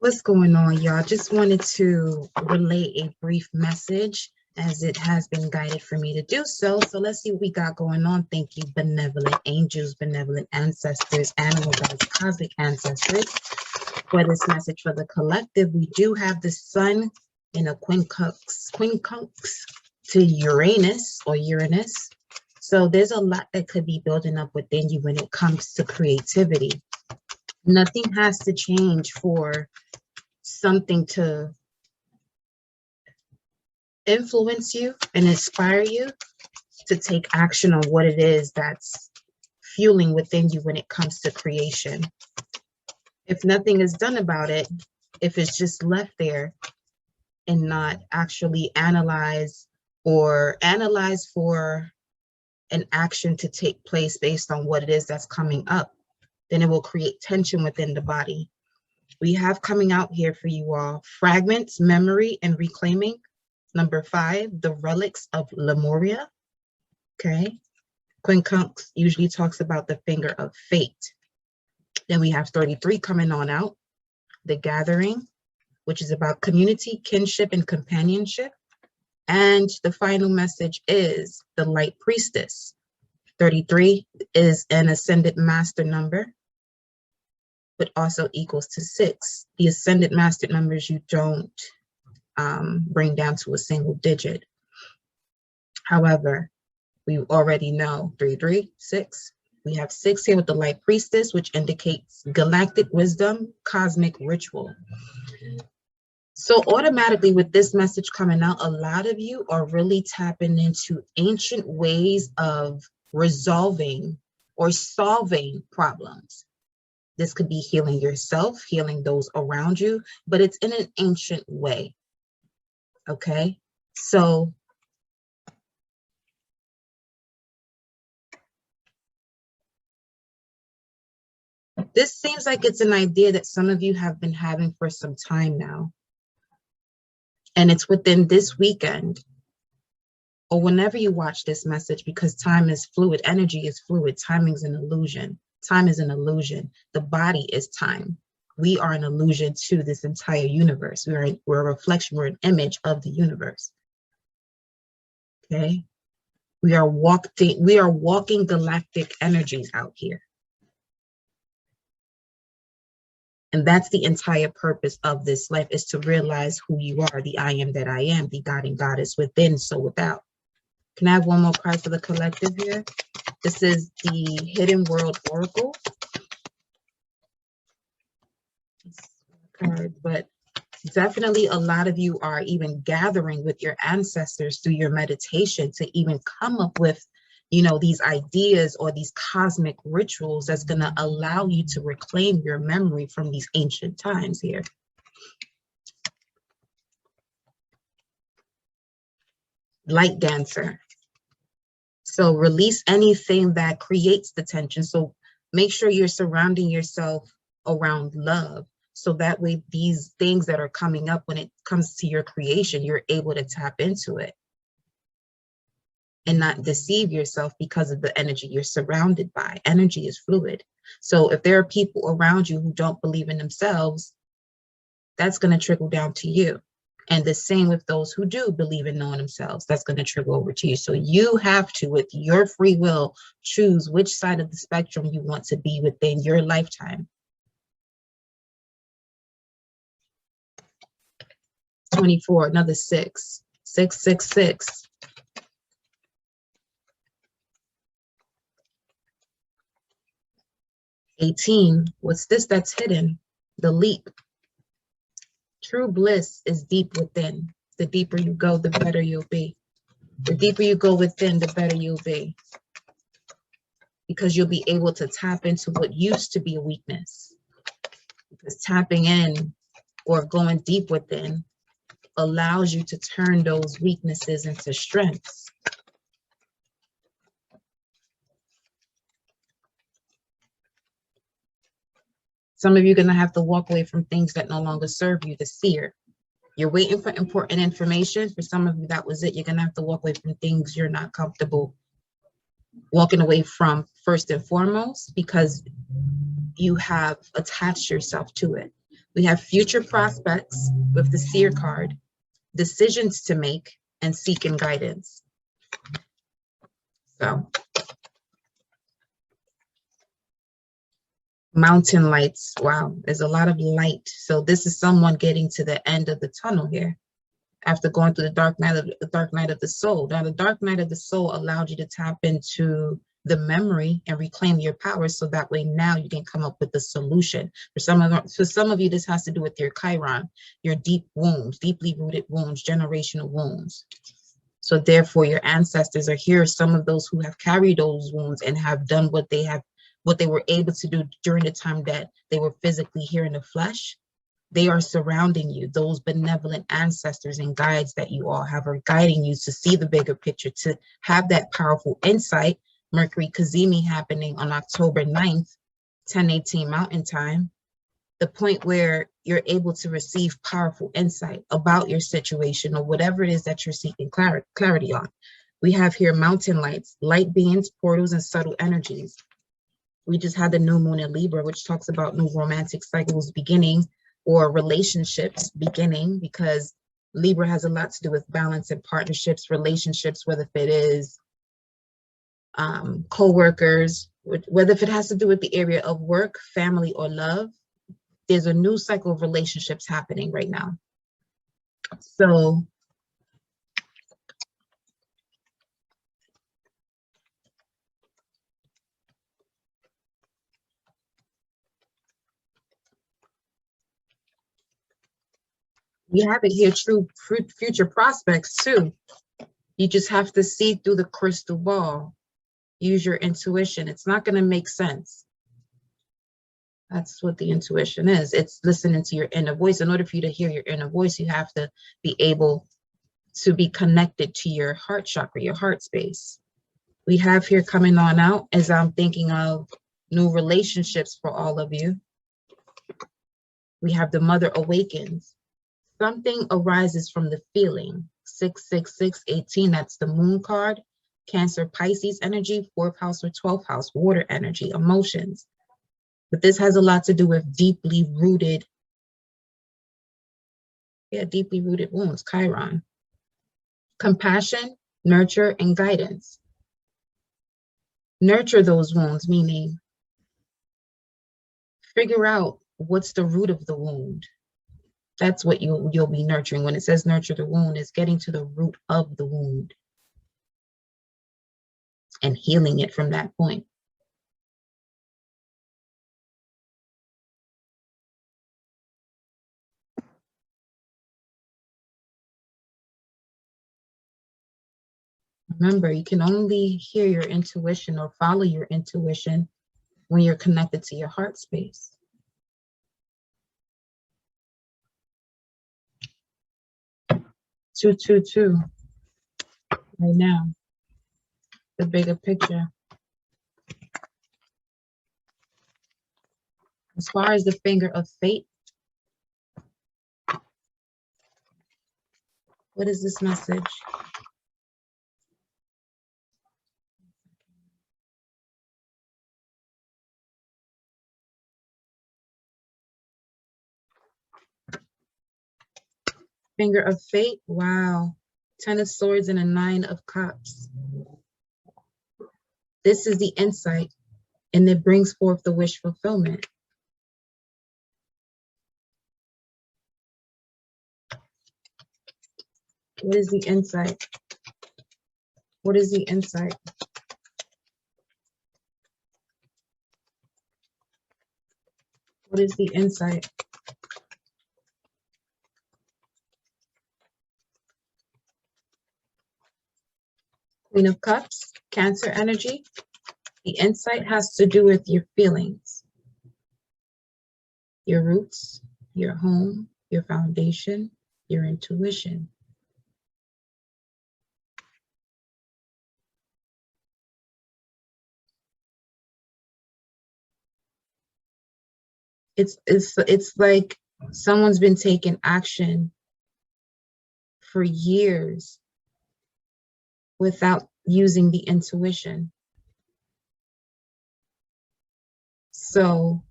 What's going on, y'all? Just wanted to relay a brief message as it has been guided for me to do so. So let's see what we got going on. Thank you, benevolent angels, benevolent ancestors, animal guides, cosmic ancestors, for this message for the collective. We do have the sun in a quincunx to Uranus or Uranus. So there's a lot that could be building up within you when it comes to creativity. Nothing has to change for something to influence you and inspire you to take action on what it is that's fueling within you when it comes to creation. If nothing is done about it, if it's just left there and not actually analyze for an action to take place based on what it is that's coming up, then it will create tension within the body. We have coming out here for you all fragments, memory, and reclaiming. Number 5, the relics of Lemuria. Okay. Quincunx usually talks about the finger of fate. Then we have 33 coming on out. The gathering, which is about community, kinship, and companionship. And the final message is the light priestess. 33 is an ascended master number, but also equals to 6. The ascended master numbers you don't bring down to a single digit. However, we already know 3, 3, 6. We have 6 here with the light priestess, which indicates galactic wisdom, cosmic ritual. So automatically with this message coming out, a lot of you are really tapping into ancient ways of resolving or solving problems. This could be healing yourself, healing those around you, but it's in an ancient way. Okay, so this seems like it's an idea that some of you have been having for some time now. And it's within this weekend or whenever you watch this message, because time is fluid, energy is fluid, timing is an illusion. Time is an illusion. The body is time. We are an illusion to this entire universe. We're a reflection, we're an image of the universe. Okay? We are walking galactic energies out here. And that's the entire purpose of this life, is to realize who you are, the I am that I am, the God and Goddess within, so without. Can I have one more card for the collective here? This is the Hidden World Oracle. Card, but definitely a lot of you are even gathering with your ancestors through your meditation to even come up with, you know, these ideas or these cosmic rituals that's going to allow you to reclaim your memory from these ancient times here. Light dancer. So release anything that creates the tension. So make sure you're surrounding yourself around love. So that way, these things that are coming up when it comes to your creation, you're able to tap into it and not deceive yourself because of the energy you're surrounded by. Energy is fluid. So if there are people around you who don't believe in themselves, that's going to trickle down to you. And the same with those who do believe in knowing themselves, that's going to trickle over to you. So you have to, with your free will, choose which side of the spectrum you want to be within your lifetime. 24, another 6, 6, 6, 6. $18, what's this that's hidden? The leap. True bliss is deep within. The deeper you go, the better you'll be. The deeper you go within, the better you'll be. Because you'll be able to tap into what used to be a weakness. Because tapping in or going deep within allows you to turn those weaknesses into strengths. Some of you are going to have to walk away from things that no longer serve you, the seer. You're waiting for important information. For some of you, that was it. You're going to have to walk away from things you're not comfortable walking away from, first and foremost, because you have attached yourself to it. We have future prospects with the seer card, decisions to make, and seeking guidance. So, mountain lights. Wow, there's a lot of light. So this is someone getting to the end of the tunnel here after going through the dark night of the soul. Now, the dark night of the soul allowed you to tap into the memory and reclaim your power, so that way now you can come up with the solution. For some of you, this has to do with your Chiron, your deep wounds, deeply rooted wounds, generational wounds. So therefore, your ancestors are here. Some of those who have carried those wounds and have done what they were able to do during the time that they were physically here in the flesh. They are surrounding you. Those benevolent ancestors and guides that you all have are guiding you to see the bigger picture, to have that powerful insight. Mercury Kazemi happening on October 9th, 10:18 Mountain Time, the point where you're able to receive powerful insight about your situation or whatever it is that you're seeking clarity on. We have here mountain lights, light beings, portals, and subtle energies. We just had the new moon in Libra, which talks about new romantic cycles beginning or relationships beginning, because Libra has a lot to do with balance and partnerships, relationships, whether if it is co-workers, whether if it has to do with the area of work, family, or love. There's a new cycle of relationships happening right now. So we have it here, true future prospects too. You just have to see through the crystal ball. Use your intuition. It's not going to make sense. That's what the intuition is. It's listening to your inner voice. In order for you to hear your inner voice, you have to be able to be connected to your heart chakra, your heart space. We have here coming on out, as I'm thinking of new relationships for all of you. We have the Mother Awakens. Something arises from the feeling. 66618, that's the moon card. Cancer, Pisces energy, 4th house or 12th house, water energy, emotions. But this has a lot to do with deeply rooted wounds, Chiron. Compassion, nurture, and guidance. Nurture those wounds, meaning figure out what's the root of the wound. That's what you'll be nurturing. When it says nurture the wound, it's getting to the root of the wound and healing it from that point. Remember, you can only hear your intuition or follow your intuition when you're connected to your heart space. Two, two, two. Right now, the bigger picture. As far as the finger of fate, what is this message? Finger of fate, wow. 10 of Swords and a 9 of Cups. This is the insight, and it brings forth the wish fulfillment. What is the insight? What is the insight? What is the insight? Queen of Cups, Cancer energy. The insight has to do with your feelings, your roots, your home, your foundation, your intuition. It's like someone's been taking action for years without using the intuition. So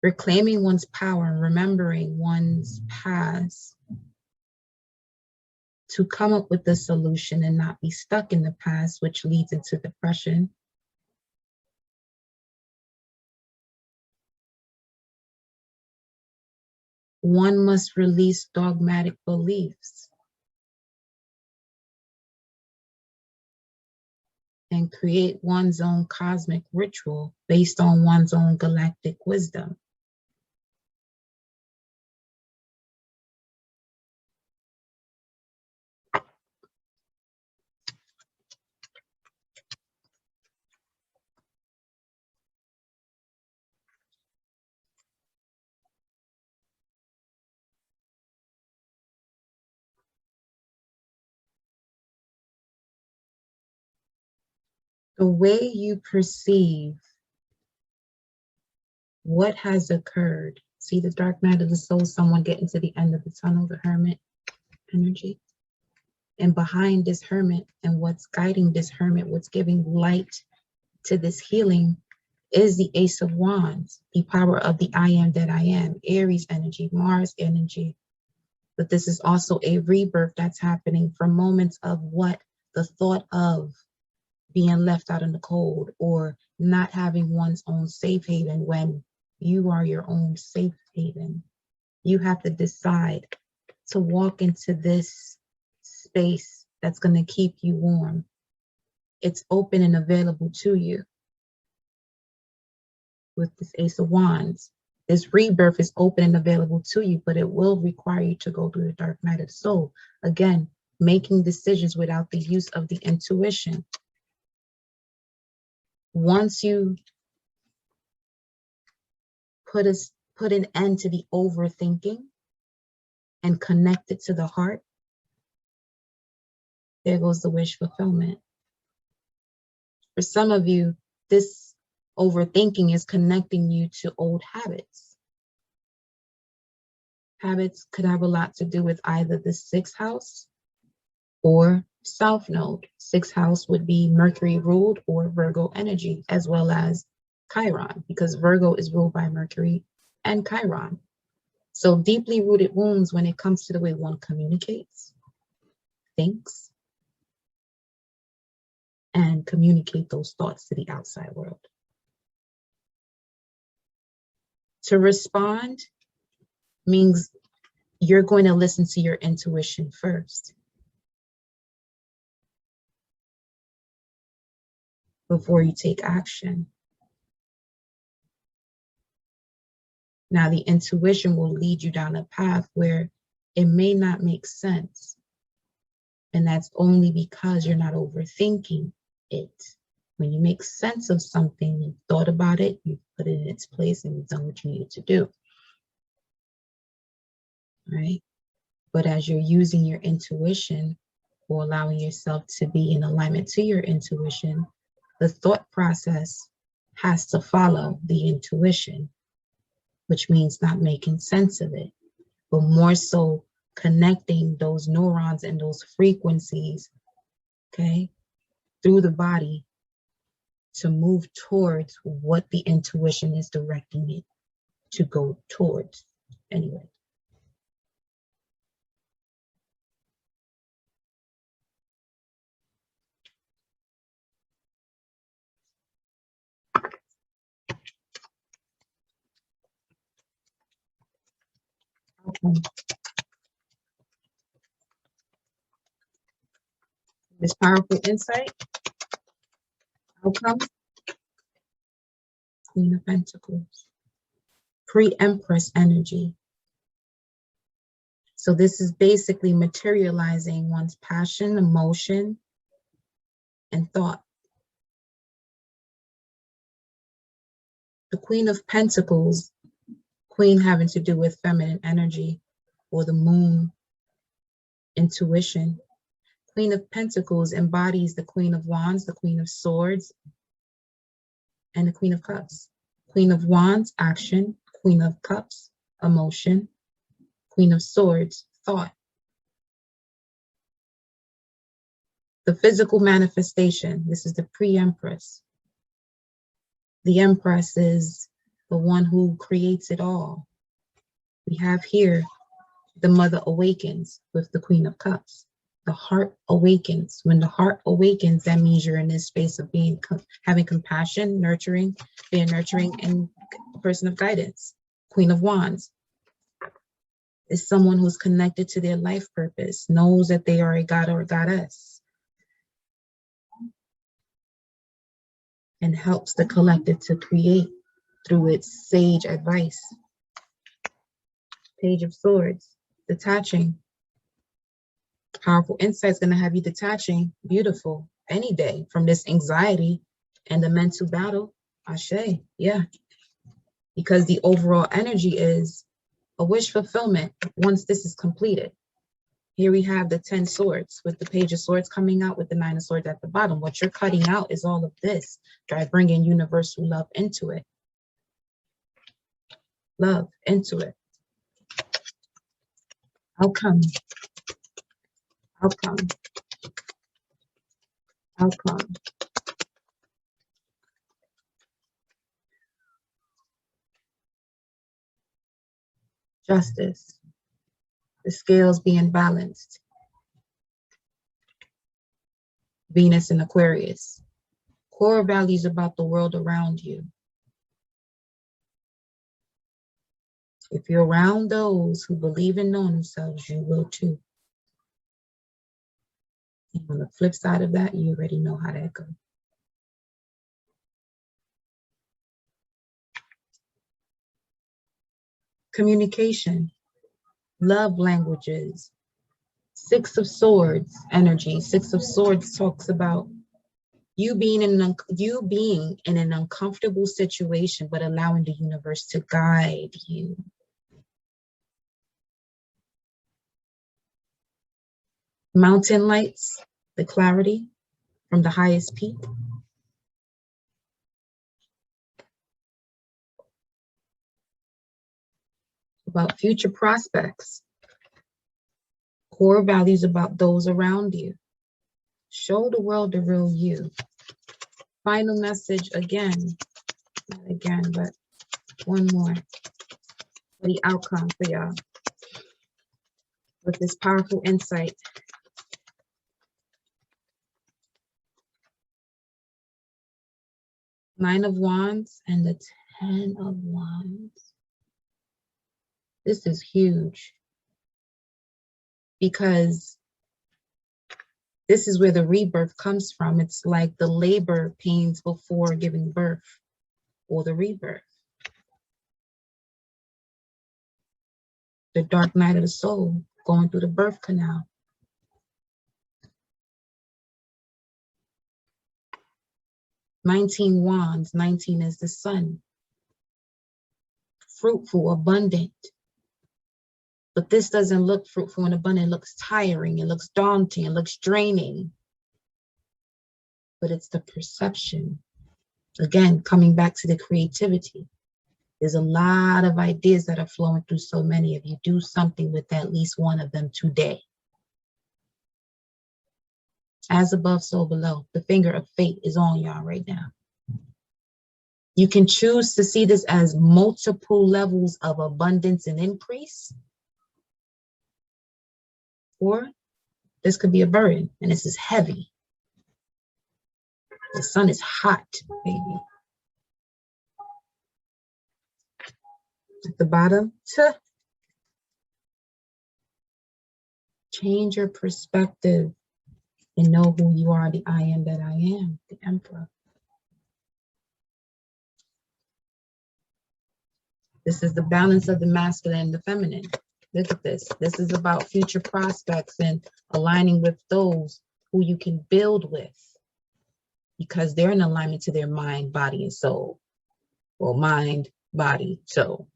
Reclaiming one's power and remembering one's past to come up with a solution and not be stuck in the past, which leads into depression. One must release dogmatic beliefs and create one's own cosmic ritual based on one's own galactic wisdom. The way you perceive what has occurred. See the dark night of the soul, someone getting to the end of the tunnel, the hermit energy. And behind this hermit and what's guiding this hermit, what's giving light to this healing is the Ace of Wands, the power of the I am that I am, Aries energy, Mars energy. But this is also a rebirth that's happening from moments of what the thought of being left out in the cold or not having one's own safe haven. When you are your own safe haven, you have to decide to walk into this space that's going to keep you warm. It's open and available to you. With this Ace of Wands, this rebirth is open and available to you, but it will require you to go through the dark night of the soul. Again, making decisions without the use of the intuition. Once you put an end to the overthinking and connect it to the heart, there goes the wish fulfillment. For some of you, this overthinking is connecting you to old habits. Habits could have a lot to do with either the 6th house or South Node. 6th house would be Mercury ruled or Virgo energy, as well as Chiron, because Virgo is ruled by Mercury and Chiron. So deeply rooted wounds when it comes to the way one communicates, thinks, and communicate those thoughts to the outside world. To respond means you're going to listen to your intuition first before you take action. Now, the intuition will lead you down a path where it may not make sense. And that's only because you're not overthinking it. When you make sense of something, you thought about it, you put it in its place, and you've done what you needed to do. Right? But as you're using your intuition or allowing yourself to be in alignment to your intuition, the thought process has to follow the intuition, which means not making sense of it, but more so connecting those neurons and those frequencies, okay, through the body to move towards what the intuition is directing it to go towards anyway. Okay. This powerful insight, outcome, Queen of Pentacles, Pre-Empress Energy. So this is basically materializing one's passion, emotion, and thought. The Queen of Pentacles, Queen having to do with feminine energy or the moon, intuition. Queen of Pentacles embodies the Queen of Wands, the Queen of Swords, and the Queen of Cups. Queen of Wands, action. Queen of Cups, emotion. Queen of Swords, thought. The physical manifestation, this is the pre-Empress. The Empress is the one who creates it all. We have here the mother awakens with the Queen of Cups. The heart awakens. When the heart awakens, that means you're in this space of being, having compassion, nurturing, being nurturing, and person of guidance. Queen of Wands is someone who's connected to their life purpose, knows that they are a god or a goddess, and helps the collective to create through its sage advice. Page of Swords, detaching. Powerful insight is going to have you detaching, beautiful, any day from this anxiety and the mental battle. Ashe, yeah. Because the overall energy is a wish fulfillment once this is completed. Here we have the 10 swords with the Page of Swords coming out with the 9 of Swords at the bottom. What you're cutting out is all of this. Try bringing universal love into it. Love into it. Outcome. Outcome. Outcome. Justice. The scales being balanced. Venus and Aquarius. Core values about the world around you. If you're around those who believe in knowing themselves, you will too. And on the flip side of that, you already know how that goes. Communication, love languages, 6 of Swords energy. 6 of Swords talks about you being in an uncomfortable situation, but allowing the universe to guide you. Mountain lights, the clarity from the highest peak. About future prospects. Core values about those around you. Show the world the real you. Final message again, not again, but one more for the outcome for y'all. With this powerful insight. Nine of Wands and the 10 of Wands. This is huge because this is where the rebirth comes from. It's like the labor pains before giving birth or the rebirth. The dark night of the soul, going through the birth canal. "19 Wands, 19 is the sun. Fruitful, abundant. But this doesn't look fruitful and abundant. It looks tiring, it looks daunting, it looks draining. But it's the perception. Again, coming back to the creativity. There's a lot of ideas that are flowing through so many of you. Do something with at least one of them today. As above, so below. The finger of fate is on y'all right now. You can choose to see this as multiple levels of abundance and increase. Or this could be a burden, and this is heavy. The sun is hot, baby. At the bottom, change your perspective and know who you are, the I am that I am, the Emperor. This is the balance of the masculine and the feminine. Look at this. This is about future prospects and aligning with those who you can build with because they're in alignment to their mind, body, and soul. Well, mind, body, soul.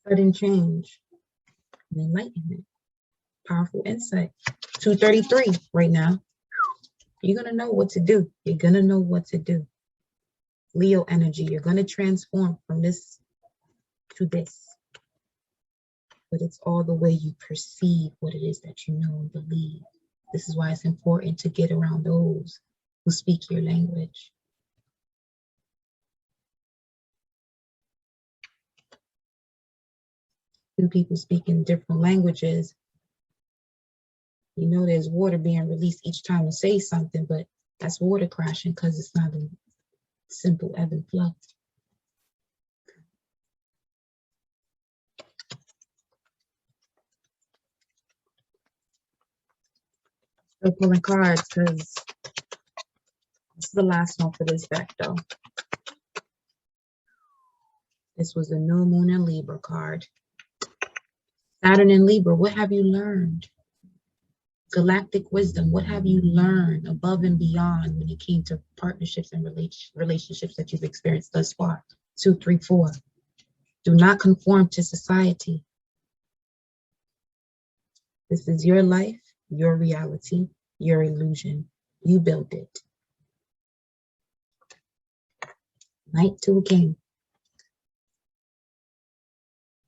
Sudden change and enlightenment. Powerful insight. 233 right now. You're going to know what to do. You're going to know what to do. Leo energy. You're going to transform from this to this. But it's all the way you perceive what it is that you know and believe. This is why it's important to get around those who speak your language. Two people speaking different languages, you know there's water being released each time you say something, but that's water crashing because it's not a simple ebb and flow. Still pulling cards because this is the last one for this deck though. This was the New Moon and Libra card. Saturn and Libra, what have you learned? Galactic wisdom, what have you learned above and beyond when it came to partnerships and relationships that you've experienced thus far? 2, 3, 4. Do not conform to society. This is your life, your reality, your illusion. You built it. Knight to a king.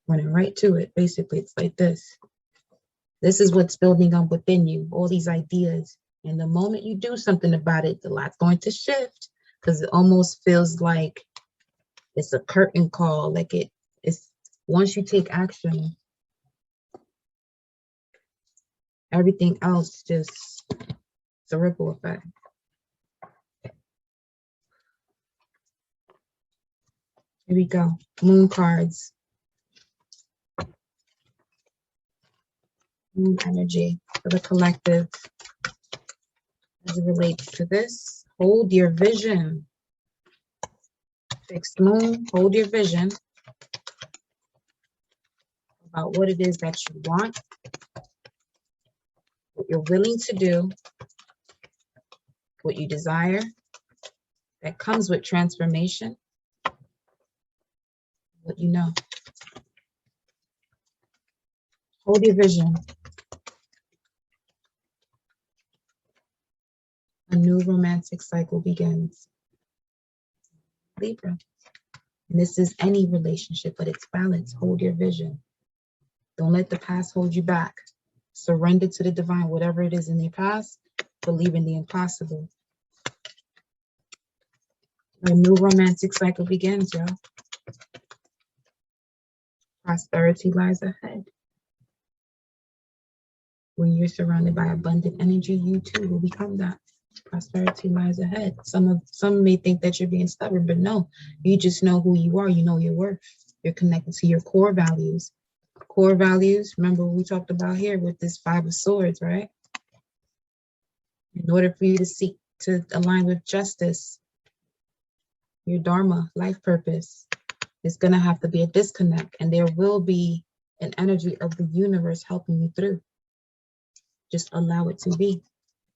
Running right to it. Basically, it's like this. This is what's building up within you, all these ideas. And the moment you do something about it, the lot's going to shift because it almost feels like it's a curtain call. Like it's once you take action, everything else just, it's a ripple effect. Here we go. Moon cards. Moon energy for the collective as it relates to this. Hold your vision. Fixed moon, hold your vision about what it is that you want, what you're willing to do, what you desire. That comes with transformation. What you know. Hold your vision. A new romantic cycle begins. Libra. And this is any relationship, but it's balance. Hold your vision. Don't let the past hold you back. Surrender to the divine, whatever it is in your past. Believe in the impossible. A new romantic cycle begins, y'all. Prosperity lies ahead. When you're surrounded by abundant energy, you too will become that. Prosperity lies ahead. Some may think that you're being stubborn, but no, you just know who you are. You know your worth. You're connected to your core values. Core values, remember what we talked about here with this 5 of Swords, right? In order for you to seek to align with justice, your dharma, life purpose, it's going to have to be a disconnect, and there will be an energy of the universe helping you through. Just allow it to be.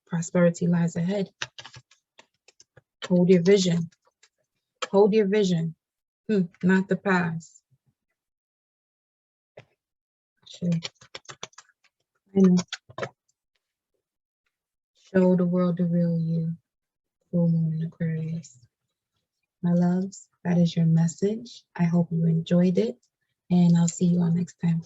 Prosperity lies ahead. Hold your vision. Hold your vision. Not the past. Sure. I know. Show the world the real you. Full moon in Aquarius. My loves, that is your message. I hope you enjoyed it, and I'll see you all next time.